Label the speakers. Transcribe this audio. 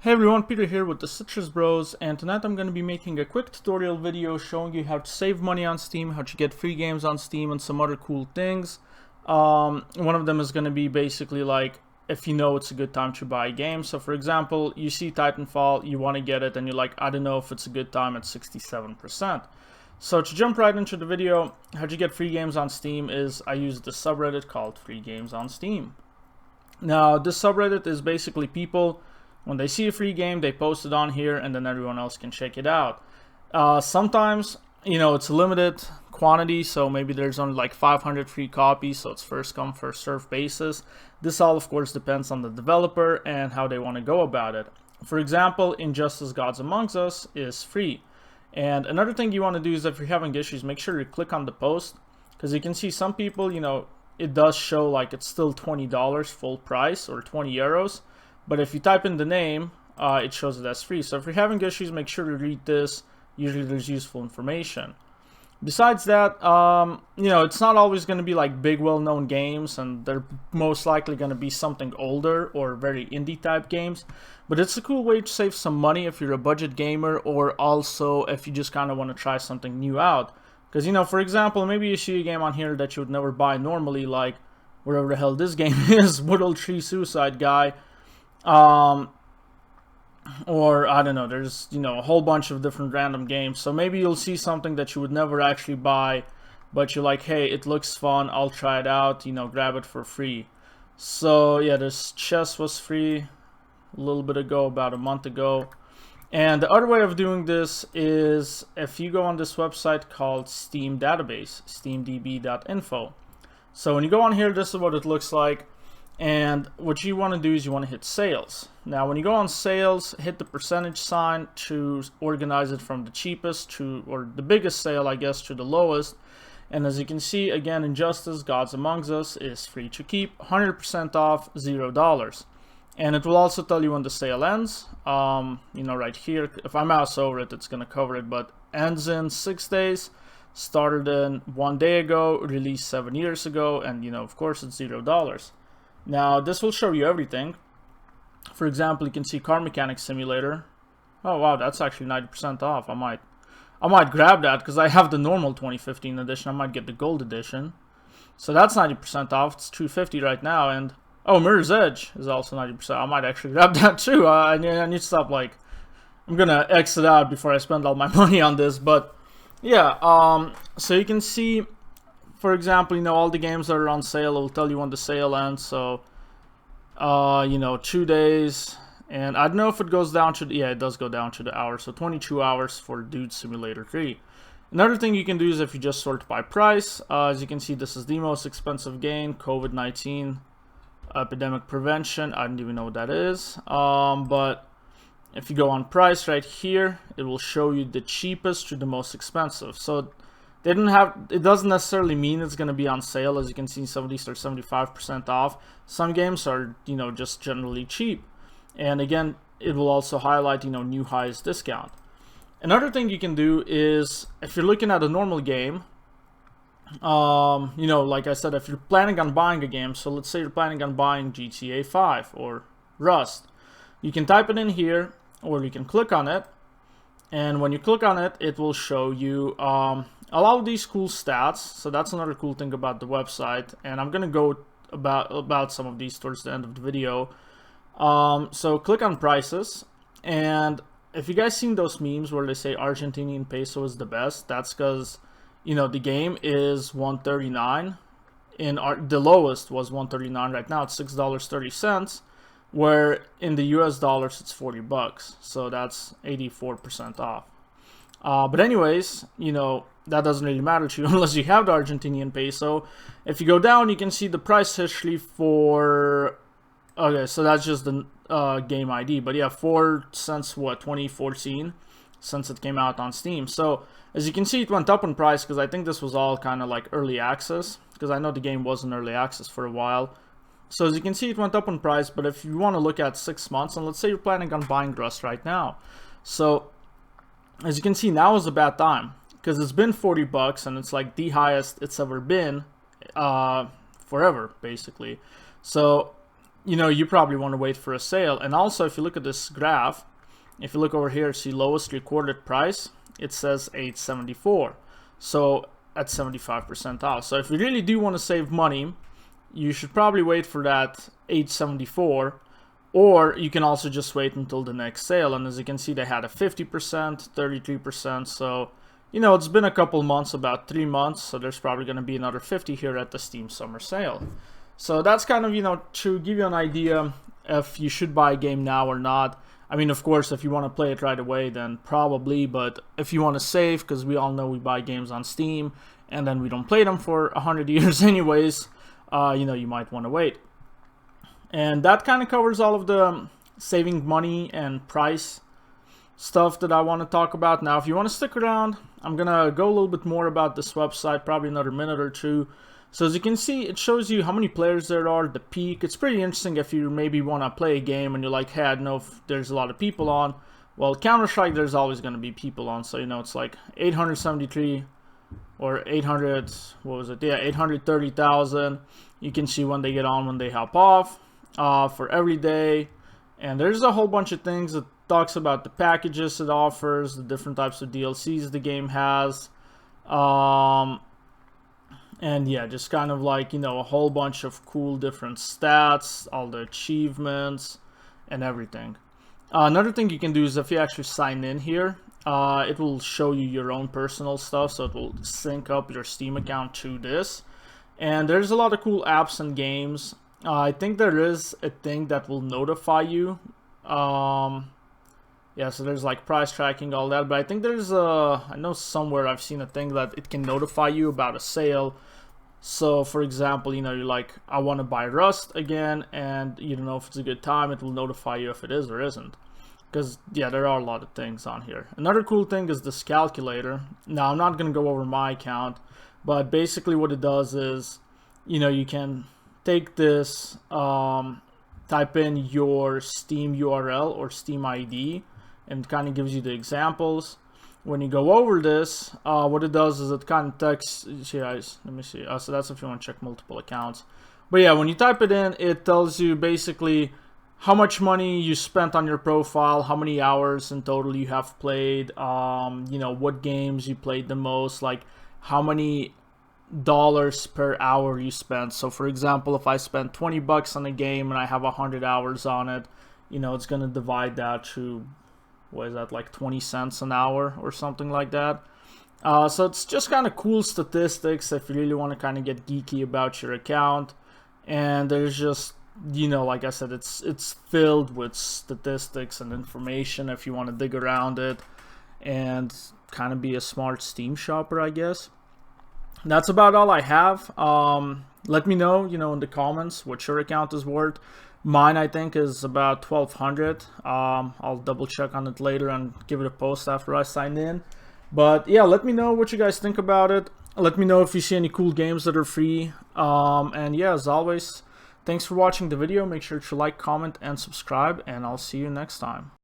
Speaker 1: Hey everyone, Peter here with the CitrusBros, and tonight I'm going to be making a quick tutorial video showing you how to save money on Steam, how to get free games on Steam, and some other cool things. One of them is going to be basically like if you know it's a good time to buy a game. So for example, you see Titanfall, you want to get it, and you're like, I don't know if it's a good time at 67%. So to jump right into the video, how to get free games on Steam is I use the subreddit called Free Games on Steam. Now this subreddit is basically people, when they see a free game, they post it on here, and then everyone else can check it out. Sometimes, it's a limited quantity, so maybe there's only like 500 free copies, so it's first come, first serve basis. This all, of course, depends on the developer and how they want to go about it. For example, Injustice Gods Among Us is free. And another thing you want to do is if you're having issues, make sure you click on the post, because you can see some people, it does show like it's still $20 full price or 20 euros. But if you type in the name, it shows it as free. So if you're having issues, make sure to read this. Usually there's useful information. Besides that, it's not always going to be like big, well-known games, and they're most likely going to be something older or very indie type games. But it's a cool way to save some money if you're a budget gamer, or also if you just kind of want to try something new out. Because, for example, maybe you see a game on here that you would never buy normally, like wherever the hell this game is, Woodle Tree Suicide Guy. Or I don't know, there's a whole bunch of different random games, so maybe you'll see something that you would never actually buy, but you're like, hey, it looks fun, I'll try it out, grab it for free. So yeah, this chess was free a little bit ago, about a month ago. And the other way of doing this is if you go on this website called Steam Database, steamdb.info. So when you go on here, this is what it looks like. And what you want to do is you want to hit sales. Now when you go on sales, hit the percentage sign to organize it from the cheapest to, or the biggest sale I guess, to the lowest. And as you can see, again, Injustice Gods Among Us is free to keep, 100% off, $0. And it will also tell you when the sale ends. Right here, if I mouse over it, it's going to cover it, but ends in 6 days, started in 1 day ago, released 7 years ago, and of course it's $0. Now, this will show you everything. For example, you can see Car Mechanic Simulator. Oh wow, that's actually 90% off. I might grab that because I have the normal 2015 edition. I might get the gold edition. So that's 90% off. It's $250 right now. And oh, Mirror's Edge is also 90%. I might actually grab that too. I need to stop, I'm gonna exit out before I spend all my money on this. But yeah, so you can see, for example, all the games that are on sale, it will tell you when the sale ends. So, 2 days. And I don't know if it goes down to, yeah, it does go down to the hours. So 22 hours for Dude Simulator 3. Another thing you can do is if you just sort by price. As you can see, this is the most expensive game, COVID-19 epidemic prevention. I don't even know what that is. But if you go on price right here, it will show you the cheapest to the most expensive. So it doesn't necessarily mean it's going to be on sale. As you can see, some of these are 75% off. Some games are, just generally cheap. And again, it will also highlight, new highest discount. Another thing you can do is, if you're looking at a normal game, like I said, if you're planning on buying a game, so let's say you're planning on buying GTA 5 or Rust, you can type it in here, or you can click on it. And when you click on it, it will show you a lot of these cool stats. So that's another cool thing about the website, and I'm gonna go about some of these towards the end of the video. So click on prices, and if you guys seen those memes where they say Argentinian peso is the best, that's because the game is 139. The lowest was 139. Right now it's $6.30, where in the US dollars it's $40. So that's 84% off. But anyways, that doesn't really matter to you unless you have the Argentinian peso. If you go down, you can see the price history for, okay, so that's just the game ID. But yeah, since 2014, since it came out on Steam. So as you can see, it went up in price because I think this was all kind of like early access, because I know the game was in early access for a while. So as you can see, it went up in price. But if you want to look at 6 months, and let's say you're planning on buying Rust right now, so as you can see, now is a bad time because it's been $40 and it's like the highest it's ever been forever, basically. So you know, you probably want to wait for a sale. And also, if you look at this graph, if you look over here, see lowest recorded price, it says 874. So at 75% off. So if you really do want to save money, you should probably wait for that 874, or you can also just wait until the next sale. And as you can see, they had a 50%, 33%. So, you know, it's been a couple months, about 3 months. So there's probably going to be another 50 here at the Steam Summer Sale. So that's kind of, you know, to give you an idea if you should buy a game now or not. I mean, of course, if you want to play it right away, then probably. But if you want to save, because we all know we buy games on Steam and then we don't play them for 100 years anyways, you know, you might want to wait. And that kind of covers all of the saving money and price stuff that I want to talk about. Now, if you want to stick around, I'm going to go a little bit more about this website, probably another minute or two. So as you can see, it shows you how many players there are, the peak. It's pretty interesting if you maybe want to play a game and you're like, hey, I know if there's a lot of people on. Well, Counter-Strike, there's always going to be people on. So, you know, it's like 873 or 800, what was it? Yeah, 830,000. You can see when they get on, when they hop off for every day. And there's a whole bunch of things that talks about the packages it offers, the different types of DLCs the game has. And yeah, just kind of like, you know, a whole bunch of cool different stats, all the achievements, and everything. Another thing you can do is if you actually sign in here, it will show you your own personal stuff. So it will sync up your Steam account to this. And there's a lot of cool apps and games. I think there is a thing that will notify you. Yeah, so there's like price tracking, all that. But I think there's I know somewhere I've seen a thing that it can notify you about a sale. So for example, you know, you're like, I want to buy Rust again, and you don't know if it's a good time. It will notify you if it is or isn't. Because, yeah, there are a lot of things on here. Another cool thing is this calculator. Now, I'm not going to go over my account, but basically what it does is, you know, you can take this, type in your Steam URL or Steam ID, and it kind of gives you the examples. When you go over this, what it does is it kind of texts, let me see, so that's if you want to check multiple accounts. But yeah, when you type it in, it tells you basically how much money you spent on your profile, how many hours in total you have played, you know, what games you played the most, like how many dollars per hour you spent. So for example, if I spent 20 bucks on a game and I have 100 hours on it, you know, it's going to divide that to, what is that, like 20 cents an hour or something like that. So it's just kind of cool statistics if you really want to kind of get geeky about your account. And there's just, you know, like I said, it's filled with statistics and information if you want to dig around it and kind of be a smart Steam shopper, I guess. That's about all I have. Let me know, you know, in the comments what your account is worth. Mine, I think, is about 1,200. I'll double check on it later and give it a post after I sign in. But yeah, let me know what you guys think about it. Let me know if you see any cool games that are free. And yeah, as always, thanks for watching the video. Make sure to like, comment, and subscribe, and I'll see you next time.